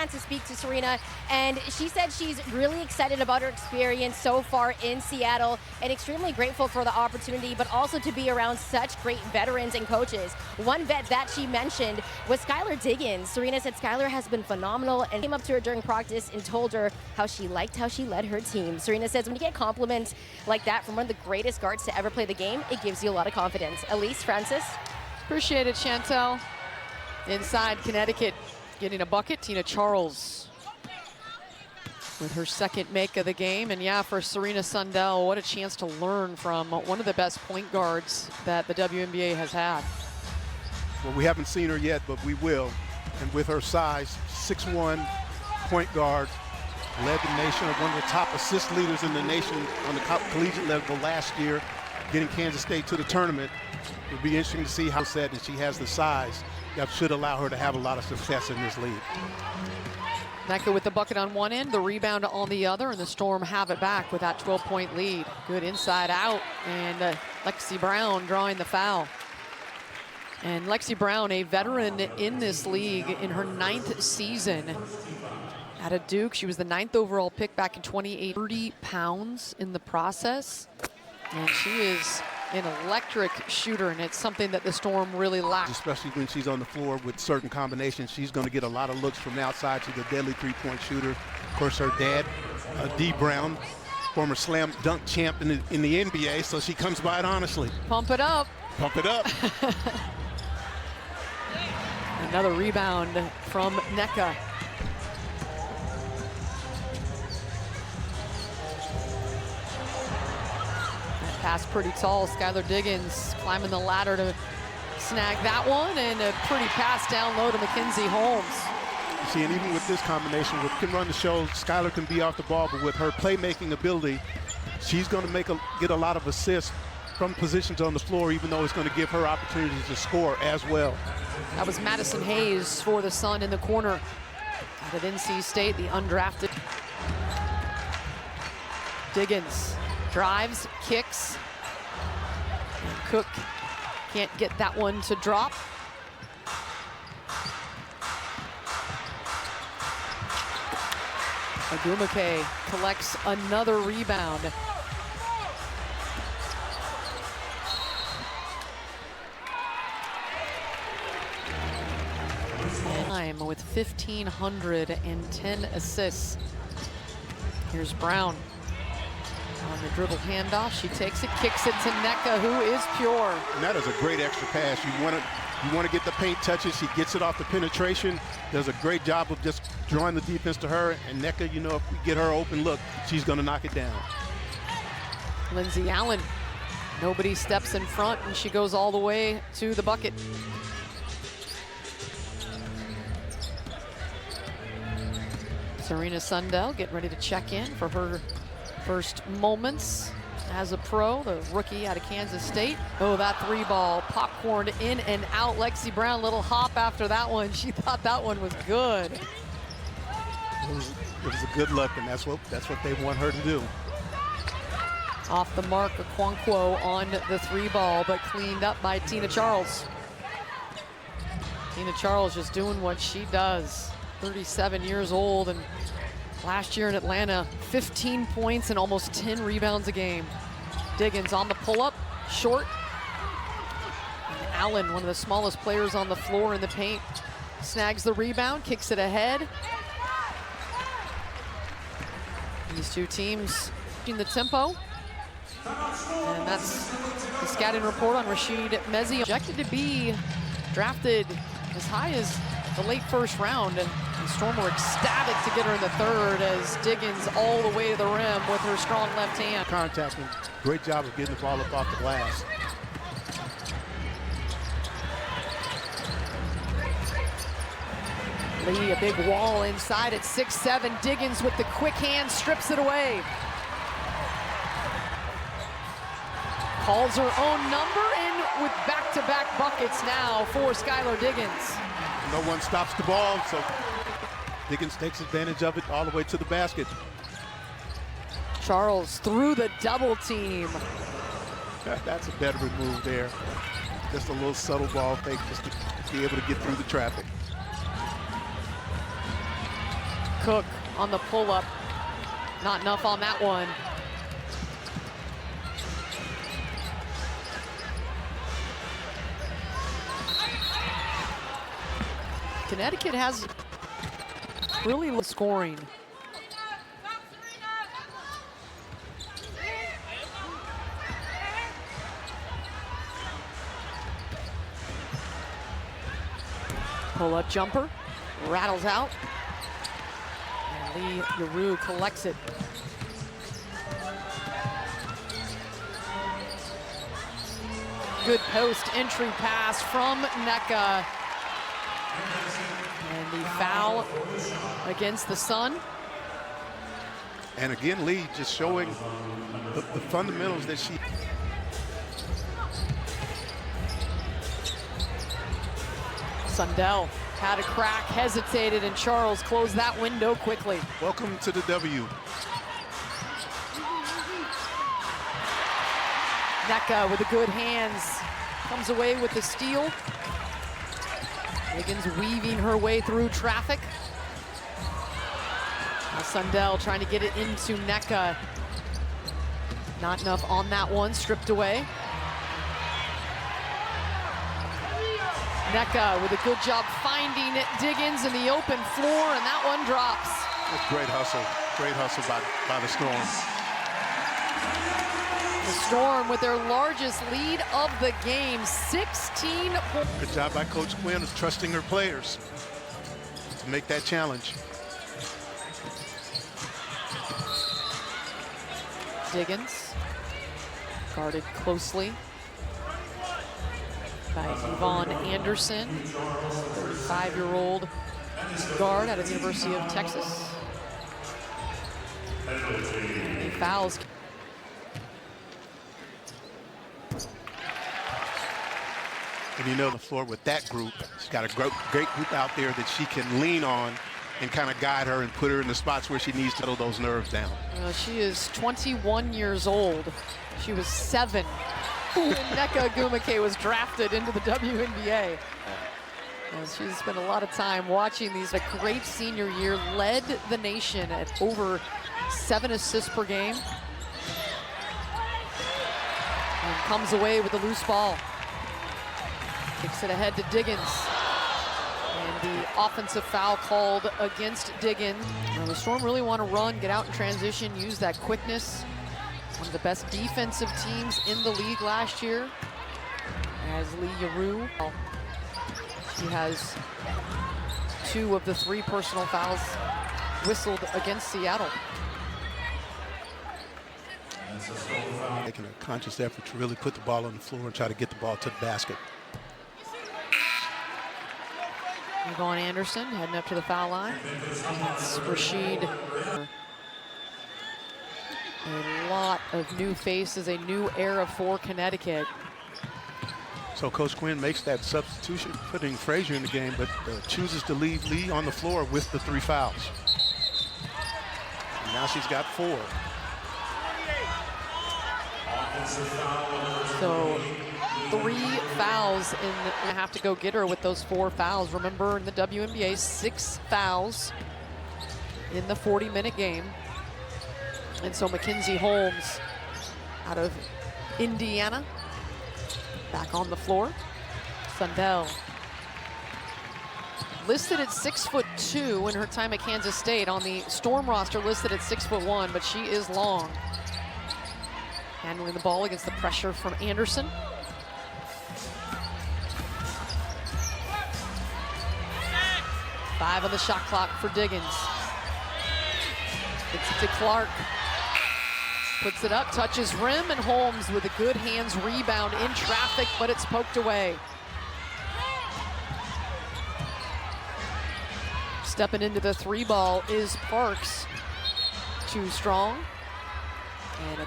chance to speak to Serena, and she said she's really excited about her experience so far in Seattle and extremely grateful for the opportunity, but also to be around such great veterans and coaches. One vet that she mentioned was Skylar Diggins. Serena said Skylar has been phenomenal and came up to her during practice and told her how she liked how she led her team. Serena says when you get compliments like that from one of the greatest guards to ever play the game, it gives you a lot of confidence. Elise, Francis? Appreciate it, Chantel. Inside Connecticut, getting a bucket, Tina Charles with her second make of the game. And yeah, for Serena Sundell, what a chance to learn from one of the best point guards that the WNBA has had. Well, we haven't seen her yet, but we will. And with her size, 6'1", point guard, led the nation, one of the top assist leaders in the nation on the collegiate level last year, getting Kansas State to the tournament. It'll be interesting to see how said that she has the size that should allow her to have a lot of success in this league. Nneka with the bucket on one end, the rebound on the other, and the Storm have it back with that 12-point lead. Good inside out, and Lexi Brown drawing the foul. And Lexi Brown, a veteran in this league in her 9th season. Out of Duke, she was the 9th overall pick back in 2018. 30 pounds in the process, and she is an electric shooter, and it's something that the Storm really lacks. Especially when she's on the floor with certain combinations, she's going to get a lot of looks from the outside. She's a deadly three-point shooter. Of course, her dad, Dee Brown, former slam dunk champ in the NBA, so she comes by it honestly. Pump it up. Pump it up. Another rebound from Nneka. Pass pretty tall. Skylar Diggins climbing the ladder to snag that one, and a pretty pass down low to Mackenzie Holmes. You see, and even with this combination, can run the show, Skylar can be off the ball, but with her playmaking ability, she's going to get a lot of assists from positions on the floor, even though it's going to give her opportunities to score as well. That was Madison Hayes for the Sun in the corner out of NC State, the undrafted. Diggins drives, kicks, and Cook can't get that one to drop. Agumake collects another rebound. Time with 1,510 assists. Here's Brown. On the dribble handoff, she takes it, kicks it to Nneka, who is pure. And that is a great extra pass. You want to get the paint touches. She gets it off the penetration. Does a great job of just drawing the defense to her. And Nneka, you know, if we get her open look, she's going to knock it down. Lindsay Allen, nobody steps in front, and she goes all the way to the bucket. Serena Sundell getting ready to check in for her first moments as a pro, the rookie out of Kansas State. Oh, that three ball popcorned in and out. Lexi Brown, little hop after that one. She thought that one was good. It was a good look, and that's what they want her to do. Off the mark, Okonkwo on the three ball, but cleaned up by Tina Charles. Tina Charles just doing what she does. 37 years old, and last year in Atlanta, 15 points and almost 10 rebounds a game. Diggins on the pull-up, short. And Allen, one of the smallest players on the floor in the paint, snags the rebound, kicks it ahead. These two teams in the tempo. And that's the scouting report on Rashid Mezi. Projected to be drafted as high as the late first round. And Storm were ecstatic to get her in the third as Diggins all the way to the rim with her strong left hand. Contacting, great job of getting the ball up off the glass. Lee, a big wall inside at 6'7". Diggins with the quick hand strips it away. Calls her own number, and with back-to-back buckets now for Skylar Diggins. No one stops the ball, so Diggins takes advantage of it all the way to the basket. Charles through the double team. That's a better move there. Just a little subtle ball fake just to be able to get through the traffic. Cook on the pull-up. Not enough on that one. Connecticut has really low scoring. Pull-up jumper, rattles out. And Lee Yarou collects it. Good post entry pass from Nneka. And the foul against the Sun. And again, Lee just showing the fundamentals that she... Sundell had a crack, hesitated, and Charles closed that window quickly. Welcome to the W. Nneka with the good hands, comes away with the steal. Wiggins weaving her way through traffic. Now Sundell trying to get it into Nneka. Not enough on that one, stripped away. Nneka with a good job finding Diggins in the open floor, and that one drops. That's great hustle by the Storm. The Storm with their largest lead of the game, 16 points. Good job by Coach Quinn of trusting her players to make that challenge. Diggins guarded closely by Yvonne Anderson, 35-year-old guard out of the University of Texas. And fouls. And you know, the floor with that group, she's got a great group out there that she can lean on and kind of guide her and put her in the spots where she needs to settle those nerves down. She is 21 years old. She was 7 when Nneka Agumike was drafted into the WNBA. She's spent a lot of time watching these. A great senior year, led the nation at over 7 assists per game. And comes away with the loose ball. Kicks it ahead to Diggins. And the offensive foul called against Diggins. Now the Storm really want to run, get out in transition, use that quickness. One of the best defensive teams in the league last year. As Lee Yarou. She has 2 of the 3 personal fouls whistled against Seattle. Making a conscious effort to really put the ball on the floor and try to get the ball to the basket. Yvonne Anderson heading up to the foul line. It's Rashid. A lot of new faces, a new era for Connecticut. So Coach Quinn makes that substitution, putting Frazier in the game, but chooses to leave Lee on the floor with the 3 fouls. And now she's got 4. So 3 fouls, and have to go get her with those 4 fouls. Remember, in the WNBA, 6 fouls in the 40-minute game. And so Mackenzie Holmes out of Indiana back on the floor. Sundell listed at 6'2" in her time at Kansas State. On the Storm roster listed at 6'1", but she is long. Handling the ball against the pressure from Anderson. Five on the shot clock for Diggins. Gets it to Clark. Puts it up, touches rim, and Holmes with a good hands rebound in traffic, but it's poked away. Stepping into the 3 ball is Parks. Too strong. And